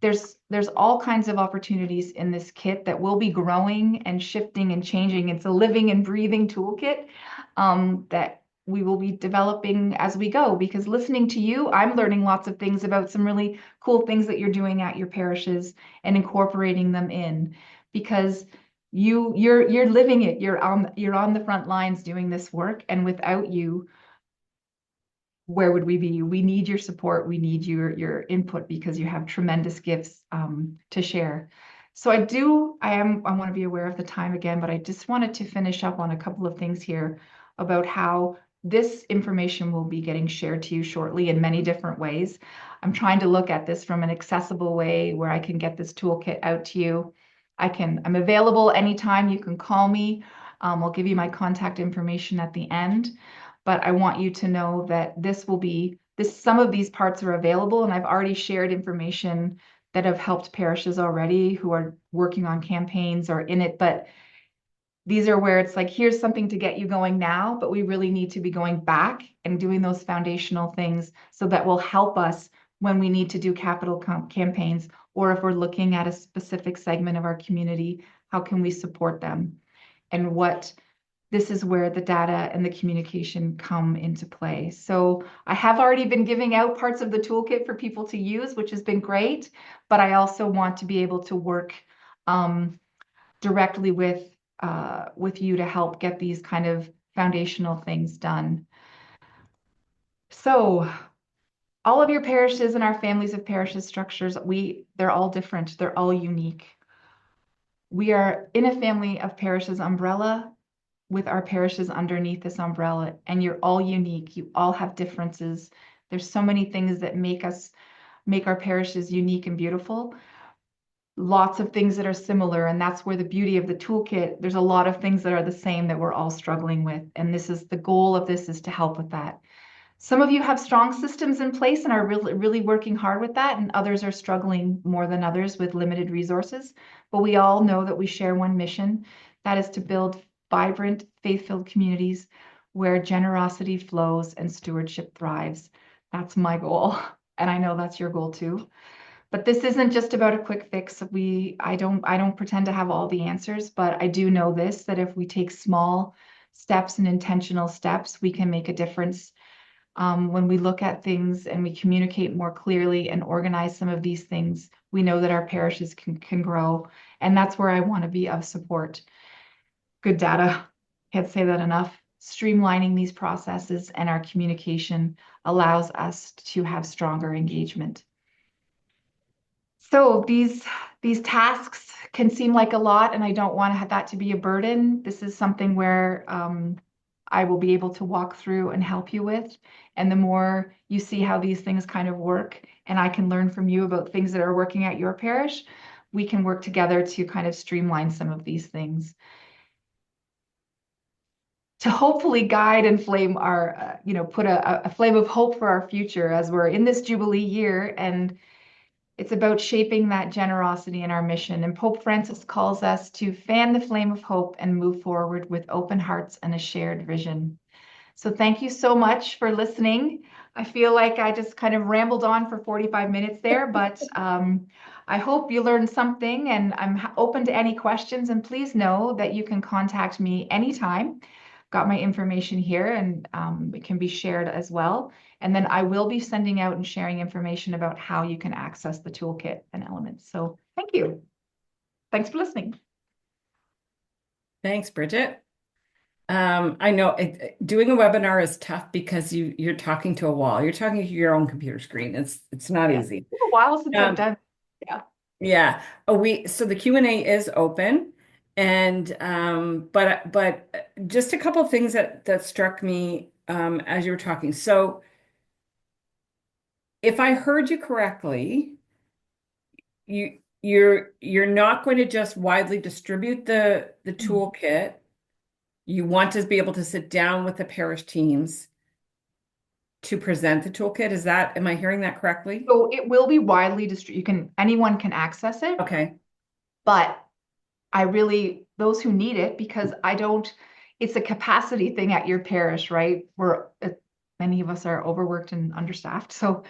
Speaker 2: There's all kinds of opportunities in this kit that will be growing and shifting and changing. It's a living and breathing toolkit that we will be developing as we go, because listening to you, I'm learning lots of things about some really cool things that you're doing at your parishes and incorporating them in, because you're living it. You're on the front lines doing this work, and without you, where would we be? We need your support. We need your input, because you have tremendous gifts to share. So I want to be aware of the time again, but I just wanted to finish up on a couple of things here about how this information will be getting shared to you shortly in many different ways. I'm trying to look at this from an accessible way where I can get this toolkit out to you. I'm available anytime. You can call me. I'll give you my contact information at the end. But I want you to know that some of these parts are available, and I've already shared information that have helped parishes already who are working on campaigns or in it. But these are where it's like, here's something to get you going now, but we really need to be going back and doing those foundational things so that will help us when we need to do capital campaigns, or if we're looking at a specific segment of our community, how can we support them? And this is where the data and the communication come into play. So I have already been giving out parts of the toolkit for people to use, which has been great, but I also want to be able to work directly with you to help get these kind of foundational things done. So all of your parishes and our families of parishes structures, they're all different. They're all unique. We are in a family of parishes umbrella with our parishes underneath this umbrella, and you're all unique. You all have differences. There's so many things that make our parishes unique and beautiful. Lots of things that are similar, and that's where the beauty of the toolkit, there's a lot of things that are the same that we're all struggling with. And this is the goal of this, is to help with that. Some of you have strong systems in place and are really, really working hard with that, and others are struggling more than others with limited resources. But we all know that we share one mission, that is to build vibrant, faith-filled communities where generosity flows and stewardship thrives. That's my goal, and I know that's your goal too. But this isn't just about a quick fix. I don't pretend to have all the answers, but I do know this, that if we take small steps and intentional steps, we can make a difference. When we look at things and we communicate more clearly and organize some of these things, we know that our parishes can grow. And that's where I want to be of support. Good data. Can't say that enough. Streamlining these processes and our communication allows us to have stronger engagement. So these tasks can seem like a lot, and I don't want that to be a burden. This is something where I will be able to walk through and help you with. And the more you see how these things kind of work, and I can learn from you about things that are working at your parish, we can work together to kind of streamline some of these things, to hopefully guide and flame our, put a flame of hope for our future as we're in this Jubilee year. And it's about shaping that generosity in our mission. And Pope Francis calls us to fan the flame of hope and move forward with open hearts and a shared vision. So thank you so much for listening. I feel like I just kind of rambled on for 45 minutes there, but I hope you learned something and I'm open to any questions. And please know that you can contact me anytime. Got my information here and it can be shared as well. And then I will be sending out and sharing information about how you can access the toolkit and elements. So thank you. Thanks for listening.
Speaker 1: Thanks, Bridget. I know doing a webinar is tough because you're talking to a wall. You're talking to your own computer screen. It's not
Speaker 2: Yeah,
Speaker 1: easy.
Speaker 2: it's been a while since I've
Speaker 1: Um,
Speaker 2: done. Yeah.
Speaker 1: yeah. So the Q&A is open, and but just a couple of things that struck me as you were talking. So if I heard you correctly, you're not going to just widely distribute the
Speaker 2: Mm.
Speaker 1: toolkit. You want to be able to sit down with the parish teams to present the toolkit. Am I hearing that correctly?
Speaker 2: So it will be widely distributed. Anyone can access it,
Speaker 1: Okay.
Speaker 2: but those who need it, because I don't, it's a capacity thing at your parish, right? Many of us are overworked and understaffed. So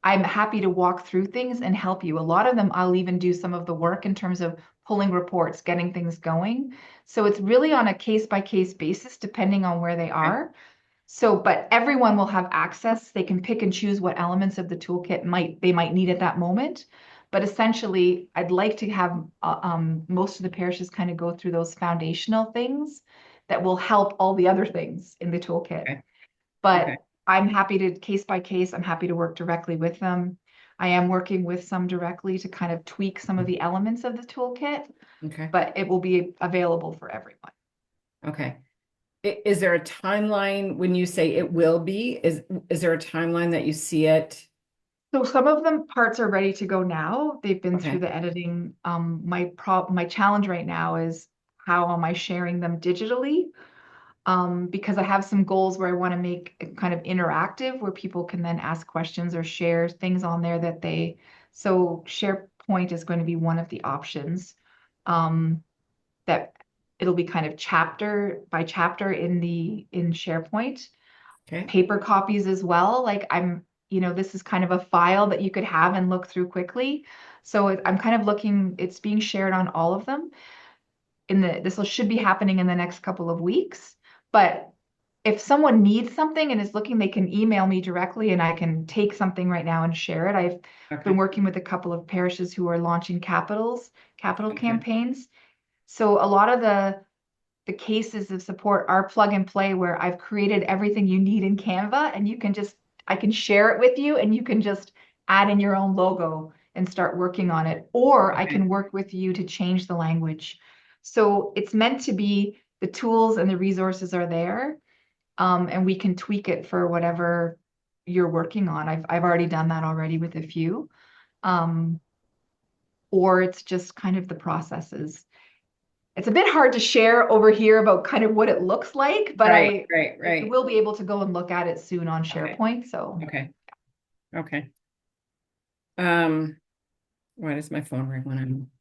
Speaker 2: I'm happy to walk through things and help you. A lot of them, I'll even do some of the work in terms of pulling reports, getting things going. So it's really on a case by case basis, depending on where they
Speaker 1: Okay.
Speaker 2: are. So, but everyone will have access. They can pick and choose what elements of the toolkit they might need at that moment. But essentially, I'd like to have most of the parishes kind of go through those foundational things that will help all the other things in the toolkit.
Speaker 1: Okay. Okay.
Speaker 2: But I'm happy to case by case, I'm happy to work directly with them. I am working with some directly to kind of tweak some of the elements of the toolkit,
Speaker 1: Okay.
Speaker 2: but it will be available for everyone.
Speaker 1: Okay. Is there a timeline when you say it will be? Is there a timeline that you see it?
Speaker 2: So some of them parts are ready to go now. They've been through
Speaker 1: Okay.
Speaker 2: the editing. My challenge right now is how am I sharing them digitally? Because I have some goals where I want to make it kind of interactive, where people can then ask questions or share things on there so SharePoint is going to be one of the options. Um, that it'll be kind of chapter by chapter in SharePoint,
Speaker 1: Okay.
Speaker 2: paper copies as well. This is kind of a file that you could have and look through quickly. So I'm kind of looking, it's being shared on all of them. Should be happening in the next couple of weeks. But if someone needs something and is looking, they can email me directly and I can take something right now and share it. I've been
Speaker 1: Okay.
Speaker 2: working with a couple of parishes who are launching capital
Speaker 1: Okay.
Speaker 2: campaigns. So a lot of the cases of support are plug and play where I've created everything you need in Canva and I can share it with you and you can just add in your own logo and start working on it. Or I
Speaker 1: Okay.
Speaker 2: can work with you to change the language. So it's meant to be the tools and the resources are there, and we can tweak it for whatever you're working on. I've already done that already with a few. Um, or it's just kind of the processes. It's a bit hard to share over here about kind of what it looks like, but
Speaker 1: Right. Right.
Speaker 2: you
Speaker 1: Right.
Speaker 2: will be able to go and look at it soon on
Speaker 1: Okay.
Speaker 2: SharePoint. So
Speaker 1: Okay. Okay. Um, why does my phone ring when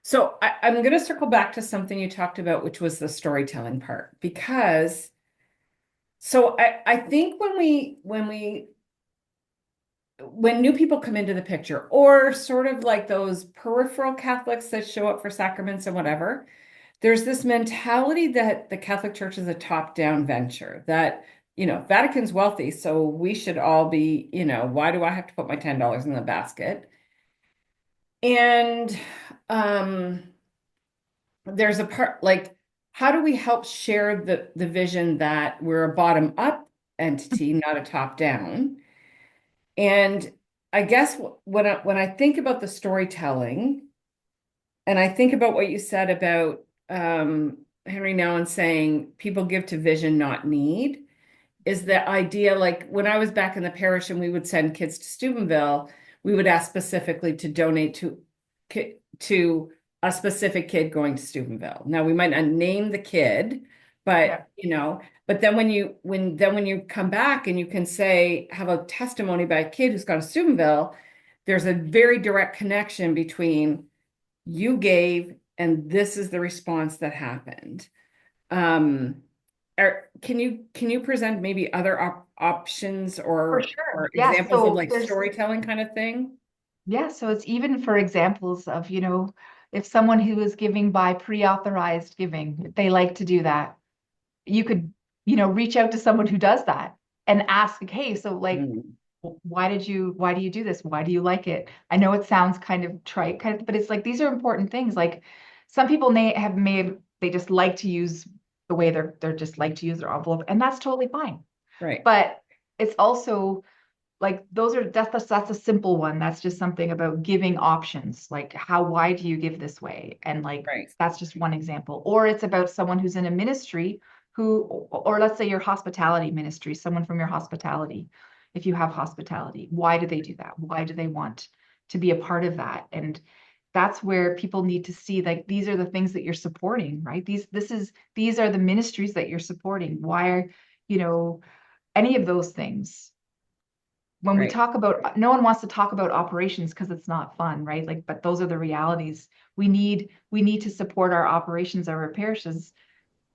Speaker 1: so I'm going to circle back to something you talked about, which was the storytelling part, because I think when new people come into the picture, or sort of like those peripheral Catholics that show up for sacraments and whatever, there's this mentality that the Catholic Church is a top-down venture, that, Vatican's wealthy, so we should all be, why do I have to put my $10 in the basket? And um, there's a part like, how do we help share the vision that we're a bottom-up entity, not a top-down? And I guess when I think about the storytelling, and I think about what you said about Henry Nouwen saying people give to vision, not need, is the idea like when I was back in the parish and we would send kids to Steubenville, we would ask specifically to donate to a specific kid going to Steubenville. Now we might not name the kid,
Speaker 2: yeah,
Speaker 1: but but then when you come back and you can say have a testimony by a kid who's gone to Steubenville, there's a very direct connection between you gave and this is the response that happened. Um, can you present maybe other options
Speaker 2: For
Speaker 1: or
Speaker 2: sure. Yeah.
Speaker 1: examples of
Speaker 2: So
Speaker 1: like
Speaker 2: there's
Speaker 1: storytelling kind of thing?
Speaker 2: Yeah, so it's even for examples of, if someone who is giving by pre-authorized giving, if they like to do that, you could, reach out to someone who does that and ask, hey, so like,
Speaker 1: Mm,
Speaker 2: why do you do this? Why do you like it? I know it sounds kind of trite, but it's like these are important things. Like some people they just like to use the way they're just like to use their envelope, and that's totally fine.
Speaker 1: right,
Speaker 2: But it's also like that's a simple one. That's just something about giving options. Like why do you give this way? And like
Speaker 1: right.
Speaker 2: that's just one example. Or it's about someone who's in a ministry or let's say your hospitality ministry, someone from your hospitality. If you have hospitality, why do they do that? Why do they want to be a part of that? And that's where people need to see like these are the things that you're supporting, right? These are the ministries that you're supporting. Why are, you know, any of those things when we
Speaker 1: Right.
Speaker 2: talk about no one wants to talk about operations because it's not fun, right? Like, but those are the realities. We need to support our operations, our parishes.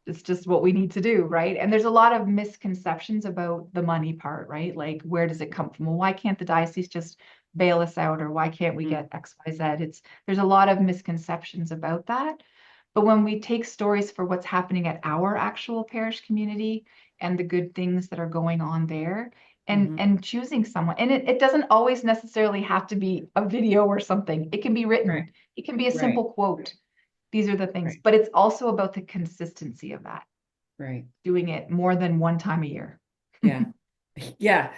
Speaker 2: It's just what we need to do, right? And there's a lot of misconceptions about the money part, right? Like, where does it come from? Well, why can't the diocese just bail us out, or why can't we
Speaker 1: Mm,
Speaker 2: get XYZ? There's a lot of misconceptions about that. But when we take stories for what's happening at our actual parish community and the good things that are going on there, and
Speaker 1: mhm.
Speaker 2: choosing someone, and it doesn't always necessarily have to be a video or something. It can be
Speaker 1: Right,
Speaker 2: written. It can be a
Speaker 1: right,
Speaker 2: simple quote. These are the things,
Speaker 1: right,
Speaker 2: but it's also about the consistency of that,
Speaker 1: right.
Speaker 2: doing it more than one time a year.
Speaker 1: Yeah. Yeah.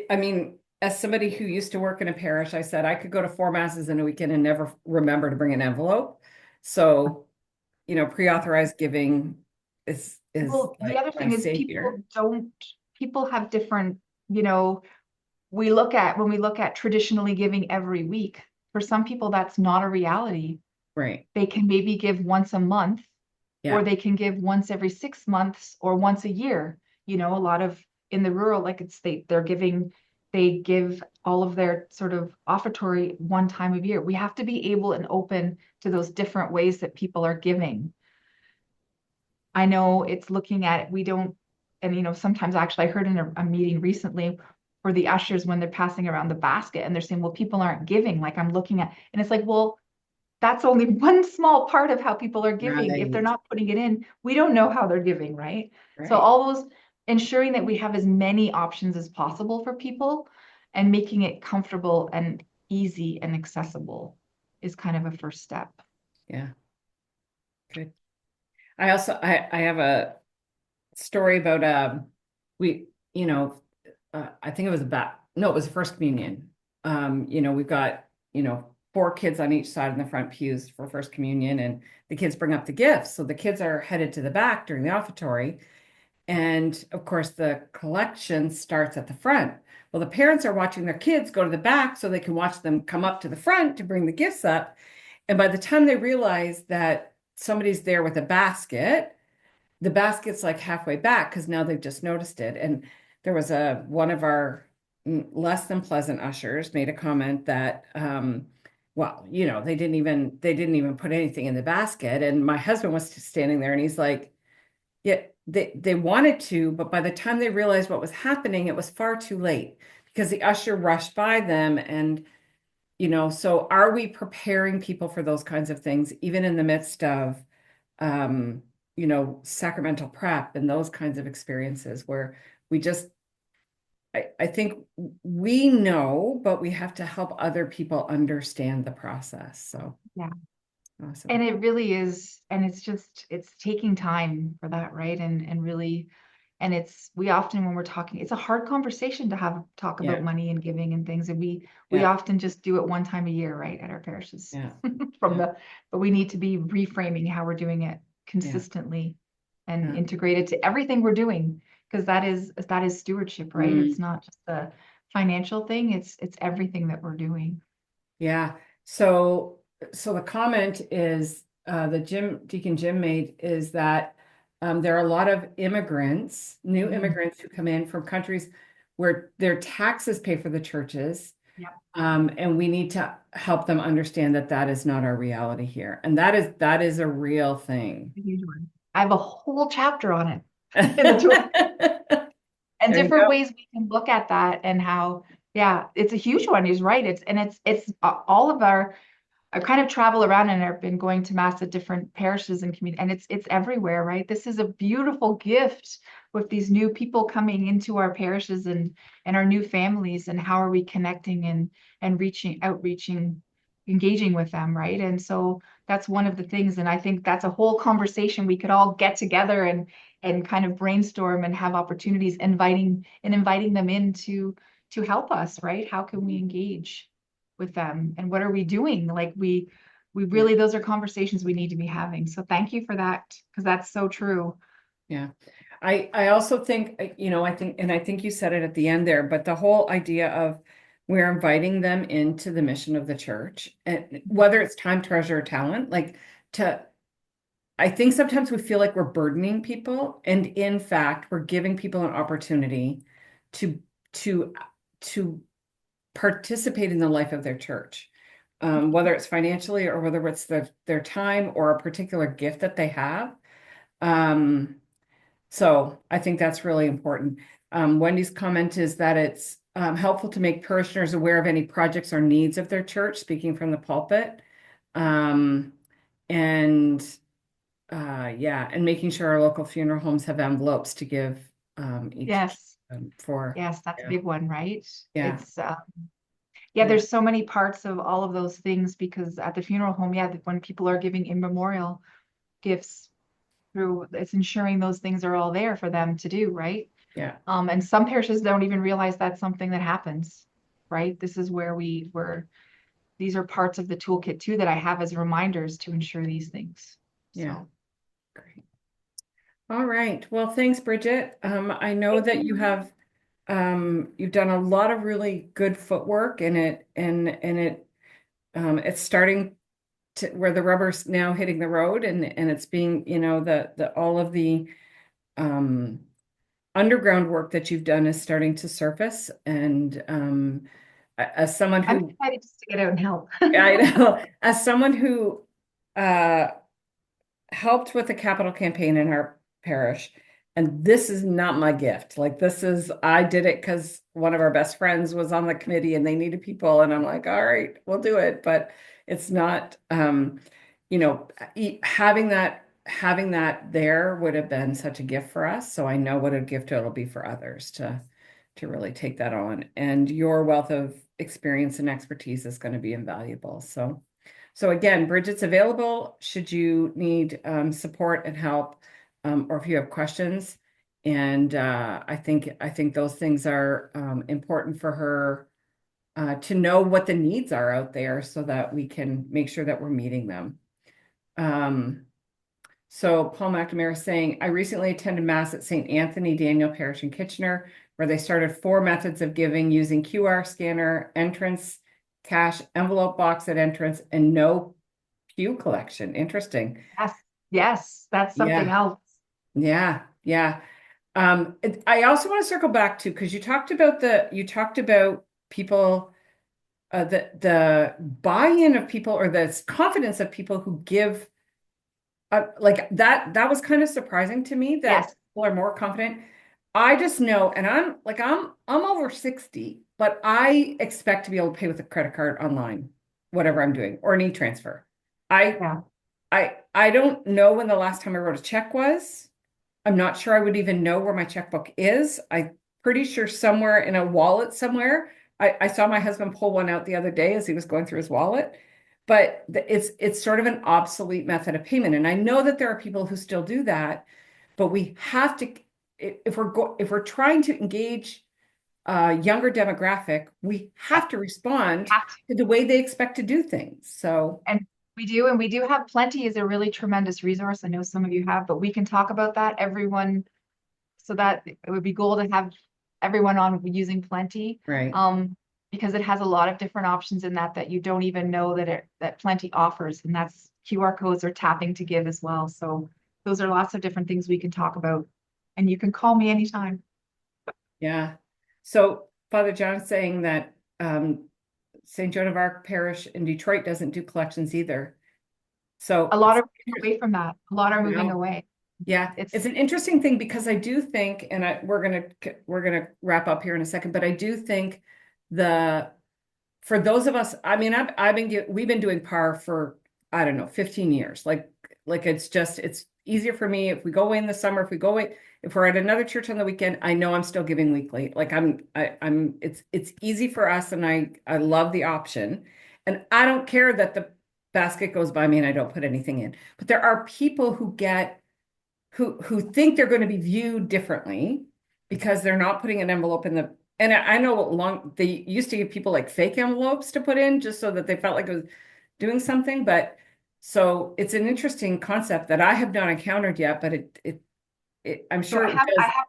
Speaker 1: I mean, as somebody who used to work in a parish, I said I could go to four masses in a weekend and never remember to bring an envelope. So, pre-authorized giving is
Speaker 2: Well, the
Speaker 1: like
Speaker 2: other
Speaker 1: my
Speaker 2: thing is
Speaker 1: savior.
Speaker 2: people have different, when we look at traditionally giving every week, for some people, that's not a reality.
Speaker 1: Right.
Speaker 2: They can maybe give once a month, or
Speaker 1: Yeah.
Speaker 2: they can give once every 6 months or once a year. A lot of in the rural, like they give all of their sort of offertory one time of year. We have to be able and open to those different ways that people are giving. I know it's looking at we don't, and sometimes actually I heard in a meeting recently for the ushers when they're passing around the basket and they're saying, well, people aren't giving. Like I'm looking at, and it's like, well, that's only one small part of how people are giving. If they're
Speaker 1: Right.
Speaker 2: not putting it in, we don't know how they're giving, right? So
Speaker 1: Right.
Speaker 2: all those ensuring that we have as many options as possible for people and making it comfortable and easy and accessible is kind of a first step.
Speaker 1: Yeah. Good. I have a story about we I think it was about no, it was first communion. We've got four kids on each side in the front pews for first communion, and the kids bring up the gifts. So the kids are headed to the back during the offertory, and of course the collection starts at the front. Well, the parents are watching their kids go to the back so they can watch them come up to the front to bring the gifts up. And by the time they realize that somebody's there with a basket, the basket's like halfway back because now they've just noticed it. And there was one of our less than pleasant ushers made a comment that, well, they didn't even put anything in the basket. And my husband was standing there and he's like, yeah, they wanted to, but by the time they realized what was happening, it was far too late because the usher rushed by them. And so are we preparing people for those kinds of things, even in the midst of sacramental prep and those kinds of experiences where we just, I think we know, but we have to help other people understand the process. So
Speaker 2: Yeah. And
Speaker 1: awesome.
Speaker 2: it really is, and it's taking time for that, right? And really, and we often when we're talking, it's a hard conversation to talk
Speaker 1: Yeah,
Speaker 2: about money and giving and things. And we
Speaker 1: yeah,
Speaker 2: often just do it one time a year, right, at our parishes
Speaker 1: yeah,
Speaker 2: from
Speaker 1: yeah,
Speaker 2: but we need to be reframing how we're doing it
Speaker 1: yeah,
Speaker 2: consistently and
Speaker 1: yeah.
Speaker 2: integrated to everything we're doing, because that is stewardship, right? It's
Speaker 1: Mm,
Speaker 2: not just a financial thing, it's everything that we're doing.
Speaker 1: yeah. So the comment is the Deacon Jim made is that there are a lot of immigrants, new
Speaker 2: Mm.
Speaker 1: immigrants who come in from countries where their taxes pay for the churches.
Speaker 2: Yep.
Speaker 1: And we need to help them understand that that is not our reality here. And that is a real thing.
Speaker 2: A huge one. I have a whole chapter on it. in the tool and
Speaker 1: There you
Speaker 2: different
Speaker 1: go.
Speaker 2: ways we can look at that and how, yeah, it's a huge one. He's right. It's all of our I kind of travel around and I've been going to mass at different parishes and community, and it's everywhere, right? This is a beautiful gift with these new people coming into our parishes and our new families, and how are we connecting and outreaching, engaging with them, right? And so that's one of the things, and I think that's a whole conversation we could all get together and kind of brainstorm and have opportunities inviting them in to help us, right? How can we engage with them and what are we doing? Like we
Speaker 1: Yeah.
Speaker 2: really, those are conversations we need to be having. So thank you for that, because that's so true.
Speaker 1: Yeah. I also think, I think you said it at the end there, but the whole idea of we're inviting them into the mission of the church, and whether it's time, treasure, or talent, like to, I think sometimes we feel like we're burdening people, and in fact, we're giving people an opportunity to to to participate in the life of their church, whether it's financially or whether it's their time or a particular gift that they have. Um, so I think that's really important. Wendy's comment is that it's helpful to make parishioners aware of any projects or needs of their church, speaking from the pulpit. Um, and yeah, and making sure our local funeral homes have envelopes to give each
Speaker 2: Yes.
Speaker 1: for,
Speaker 2: Yes, that's a
Speaker 1: yeah,
Speaker 2: big one, right?
Speaker 1: yeah,
Speaker 2: It's yeah,
Speaker 1: yeah,
Speaker 2: there's so many parts of all of those things, because at the funeral home, yeah, when people are giving in memorial gifts through, it's ensuring those things are all there for them to do, right?
Speaker 1: yeah,
Speaker 2: And some parishes don't even realize that's something that happens, right? This is where these are parts of the toolkit too that I have as reminders to ensure these things.
Speaker 1: yeah.
Speaker 2: So
Speaker 1: Great. All right. Well, thanks, Bridget. I know
Speaker 2: thank
Speaker 1: that
Speaker 2: you.
Speaker 1: you've done a lot of really good footwork in it, and it's starting to where the rubber's now hitting the road, and it's being, the all of the um underground work that you've done is starting to surface. And as someone
Speaker 2: I'm
Speaker 1: who,
Speaker 2: excited just to get out and help.
Speaker 1: I know, as someone who uh helped with the capital campaign in our parish. And this is not my gift. Like, I did it because one of our best friends was on the committee and they needed people. And I'm like, all right, we'll do it. But it's not, you know, having that there would have been such a gift for us. So I know what a gift it'll be for others to really take that on. And your wealth of experience and expertise is going to be invaluable. So again, Bridget's available should you need support and help, or if you have questions. And I think those things are important for her to know what the needs are out there so that we can make sure that we're meeting them. Um, so Paul McNamara is saying, I recently attended Mass at St. Anthony Daniel Parish in Kitchener, where they started 4 methods of giving using QR scanner, entrance, cash, envelope box at entrance, and no pew collection. Interesting.
Speaker 2: Yes, yes, that's something
Speaker 1: Yeah,
Speaker 2: else.
Speaker 1: yeah, yeah. I also want to circle back to, because you talked about people, the buy-in of people, or the confidence of people who give, like that was kind of surprising to me that
Speaker 2: Yes.
Speaker 1: people are more confident. I just know, and I'm over 60, but I expect to be able to pay with a credit card online, whatever I'm doing, or an e-transfer. I
Speaker 2: Yeah.
Speaker 1: I don't know when the last time I wrote a check was. I'm not sure I would even know where my checkbook is. I'm pretty sure somewhere in a wallet somewhere. I saw my husband pull one out the other day as he was going through his wallet. But it's sort of an obsolete method of payment. And I know that there are people who still do that, but we have to, if we're trying to engage a younger demographic, we have to respond
Speaker 2: Have to.
Speaker 1: to the way they expect to do things. So,
Speaker 2: And we do have Plenty is a really tremendous resource. I know some of you have, but we can talk about that. Everyone, so that it would be cool to have everyone on using Plenty.
Speaker 1: right.
Speaker 2: Because it has a lot of different options in that you don't even know that Plenty offers, and that's QR codes or tapping to give as well. So those are lots of different things we can talk about. And you can call me anytime.
Speaker 1: Yeah. So Father John's saying that St. Joan of Arc Parish in Detroit doesn't do collections either.
Speaker 2: A
Speaker 1: So
Speaker 2: lot
Speaker 1: it's
Speaker 2: are moving away from that. A lot are moving
Speaker 1: well,
Speaker 2: away.
Speaker 1: Yeah, it's
Speaker 2: It's
Speaker 1: an interesting thing because I do think, and we're gonna wrap up here in a second, but I do think the for those of us, I mean, we've been doing par for, I don't know, 15 years. Like it's easier for me if we go away in the summer, if we're at another church on the weekend, I know I'm still giving weekly. Like it's easy for us, and I love the option, and I don't care that the basket goes by me and I don't put anything in. But there are people who think they're going to be viewed differently because they're not putting an envelope in the, and I know they used to give people like fake envelopes to put in just so that they felt like it was doing something. But so it's an interesting concept that I have not encountered yet, but I'm
Speaker 2: so
Speaker 1: sure it
Speaker 2: I
Speaker 1: does.
Speaker 2: have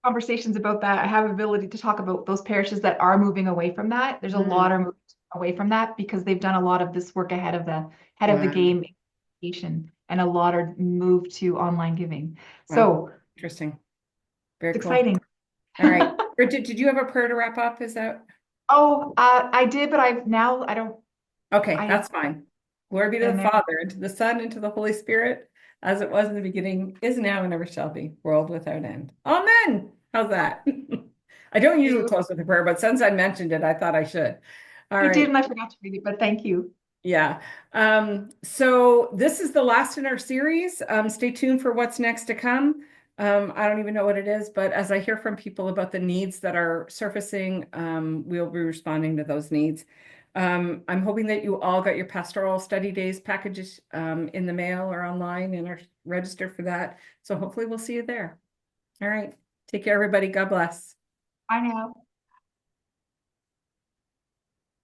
Speaker 2: conversations about that. I have ability to talk about those parishes that are moving away from that. There's a lot
Speaker 1: Mm,
Speaker 2: are moving away from that because they've done a lot of this work ahead of the
Speaker 1: wow,
Speaker 2: game and a lot are moved to online giving.
Speaker 1: wow,
Speaker 2: So
Speaker 1: interesting. Very
Speaker 2: it's
Speaker 1: cool.
Speaker 2: exciting.
Speaker 1: All right. Bridget, did you have a prayer to wrap up? Is that
Speaker 2: Oh, I did, but I don't,
Speaker 1: okay?
Speaker 2: I
Speaker 1: That's fine. Glory be to the
Speaker 2: and there.
Speaker 1: Father, and to the Son, and to the Holy Spirit, as it was in the beginning, is now, and ever shall be, world without end. Amen. How's that? I don't usually
Speaker 2: You,
Speaker 1: close with a prayer, but since I mentioned it, I thought I should. All
Speaker 2: you did,
Speaker 1: right.
Speaker 2: and I forgot to read it, but thank you.
Speaker 1: Yeah. So this is the last in our series. Stay tuned for what's next to come. I don't even know what it is, but as I hear from people about the needs that are surfacing, we'll be responding to those needs. I'm hoping that you all got your pastoral study days packages in the mail or online and are registered for that. So hopefully we'll see you there. All right. Take care, everybody. God bless.
Speaker 2: I know.